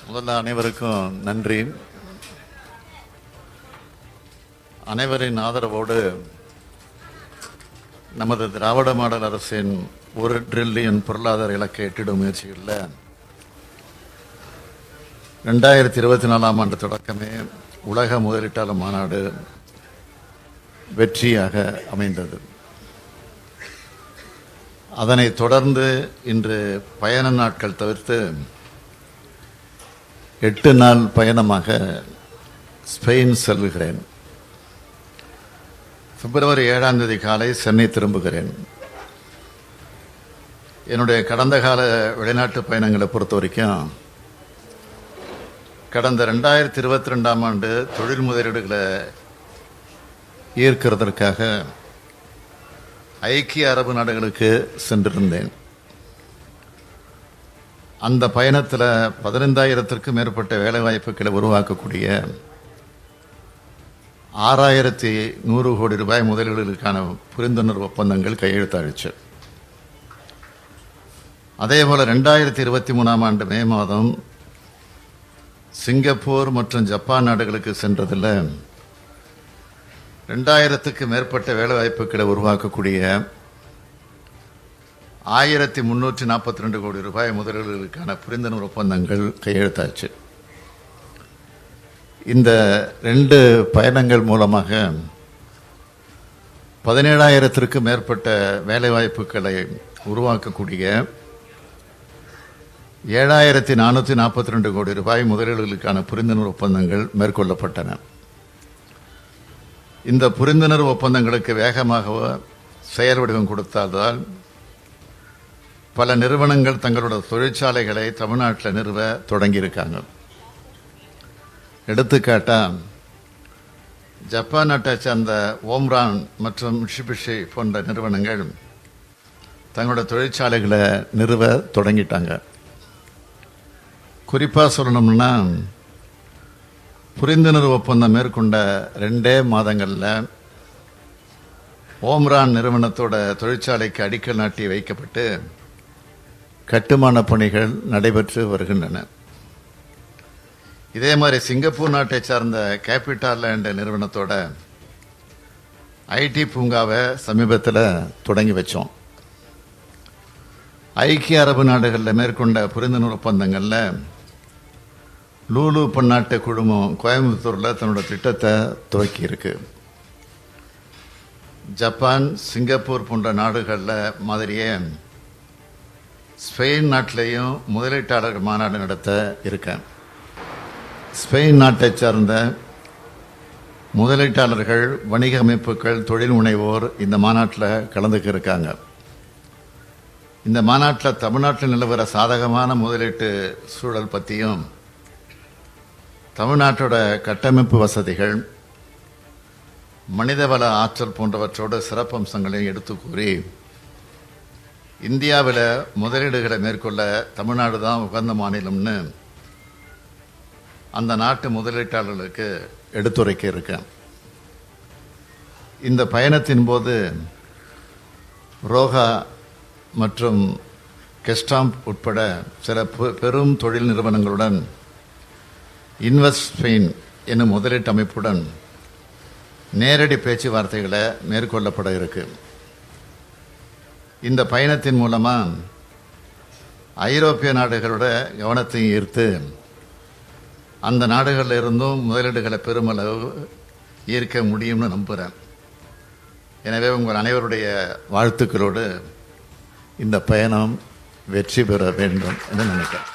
முதல்ல அனைவருக்கும் நன்றி. அனைவரின் ஆதரவோடு நமது திராவிட மாடல் அரசின் 1 டிரில்லியன் பொருளாதார இலக்கை எட்டிடும் முயற்சிகளில் 2024ஆம் ஆண்டு தொடக்கமே உலக முதலீட்டாளர் மாநாடு வெற்றியாக அமைந்தது. அதனைத் தொடர்ந்து இன்று பயண நாட்கள் தவிர்த்து 8 நாள் பயணமாக ஸ்பெயின் செல்லுகிறேன். பிப்ரவரி 7ஆம் தேதி காலை சென்னை திரும்புகிறேன். என்னுடைய கடந்த கால வெளிநாட்டு பயணங்களை பொறுத்த வரைக்கும் கடந்த 2022ஆம் ஆண்டு தொழில் முதலீடுகளை ஈர்க்கிறதற்காக ஐக்கிய அரபு நாடுகளுக்கு சென்றிருந்தேன். அந்த பயணத்தில் 15,000த்திற்கும் மேற்பட்ட வேலைவாய்ப்புகளை உருவாக்கக்கூடிய 6,100 கோடி ரூபாய் முதலீடுகளுக்கான புரிந்துணர்வு ஒப்பந்தங்கள் கையெழுத்தாச்சு. அதேபோல் 2023ஆம் ஆண்டு மே மாதம் சிங்கப்பூர் மற்றும் ஜப்பான் நாடுகளுக்கு சென்றதில் 2,000த்துக்கு மேற்பட்ட வேலைவாய்ப்புகளை உருவாக்கக்கூடிய 1,342 கோடி ரூபாய் முதலீடுகளுக்கான புரிந்துணர்வு ஒப்பந்தங்கள் கையெழுத்தாச்சு. இந்த 2 பயணங்கள் மூலமாக 17,000த்திற்கும் மேற்பட்ட வேலைவாய்ப்புகளை உருவாக்கக்கூடிய 7,442 கோடி ரூபாய் முதலீடுகளுக்கான புரிந்துணர்வு ஒப்பந்தங்கள் மேற்கொள்ளப்பட்டன. இந்த புரிந்துணர்வு ஒப்பந்தங்களுக்கு வேகமாக செயல் வடிவம் கொடுத்தால்தான் பல நிறுவனங்கள் தங்களோட தொழிற்சாலைகளை தமிழ்நாட்டில் நிறுவ தொடங்கியிருக்காங்க. எடுத்துக்காட்டா ஜப்பான் நாட்டை சேர்ந்த ஓம்ரான் மற்றும் மிட்சுபிஷி போன்ற நிறுவனங்கள் தங்களோட தொழிற்சாலைகளை நிறுவ தொடங்கிட்டாங்க. குறிப்பாக சொல்லணும்னா புரிந்துணர்வு ஒப்பந்தம் மேற்கொண்ட 2 மாதங்களில் ஓம்ரான் நிறுவனத்தோட தொழிற்சாலைக்கு அடிக்கல் நாட்டி வைக்கப்பட்டு கட்டுமான பணிகள் நடைபெற்று வருகின்றன. இதே மாதிரி சிங்கப்பூர் நாட்டை சார்ந்த கேபிட்டல் லேண்ட் நிறுவனத்தோட ஐடி பூங்காவை சமீபத்தில் தொடங்கி வச்சோம். ஐக்கிய அரபு நாடுகளில் மேற்கொண்ட புரிந்துணர்வு ஒப்பந்தங்களில் லூலு பன்னாட்டு குழுமம் கோயம்புத்தூரில் தன்னோட திட்டத்தை துவக்கி இருக்கு. ஜப்பான், சிங்கப்பூர் போன்ற நாடுகளில் மாதிரியே ஸ்பெயின் நாட்டிலையும் முதலீட்டாளர் மாநாடு நடத்த இருக்கேன். ஸ்பெயின் நாட்டை சார்ந்த முதலீட்டாளர்கள், வணிக அமைப்புகள், தொழில் முனைவோர் இந்த மாநாட்டில் கலந்துக்க இருக்காங்க. இந்த மாநாட்டில் தமிழ்நாட்டில் நிலவர சாதகமான முதலீட்டு சூழல் பற்றியும், தமிழ்நாட்டோட கட்டமைப்பு வசதிகள், மனிதவள ஆற்றல் போன்றவற்றோட சிறப்பம்சங்களையும் எடுத்து கூறி இந்தியாவில் முதலீடுகளை மேற்கொள்ள தமிழ்நாடு தான் உகந்த மாநிலம்னு அந்த நாட்டு முதலீட்டாளர்களுக்கு எடுத்துரைக்க இருக்கேன். இந்த பயணத்தின் போது ரோஹா மற்றும் கெஸ்டாம்ப் உட்பட சில பெரும் தொழில் நிறுவனங்களுடன் இன்வெஸ்ட் ஸ்பெயின் என்னும் முதலீட்டு அமைப்புடன் நேரடி பேச்சுவார்த்தைகளை மேற்கொள்ளப்பட இருக்கு. இந்த பயணத்தின் மூலமாக ஐரோப்பிய நாடுகளோட கவனத்தை ஈர்த்து அந்த நாடுகளில் இருந்தும் முதலீடுகளை பெருமளவு ஈர்க்க முடியும்னு நம்புகிறேன். எனவே உங்கள் அனைவருடைய வாழ்த்துக்களோடு இந்த பயணம் வெற்றி பெற வேண்டும் என்று நினைக்கிறேன்.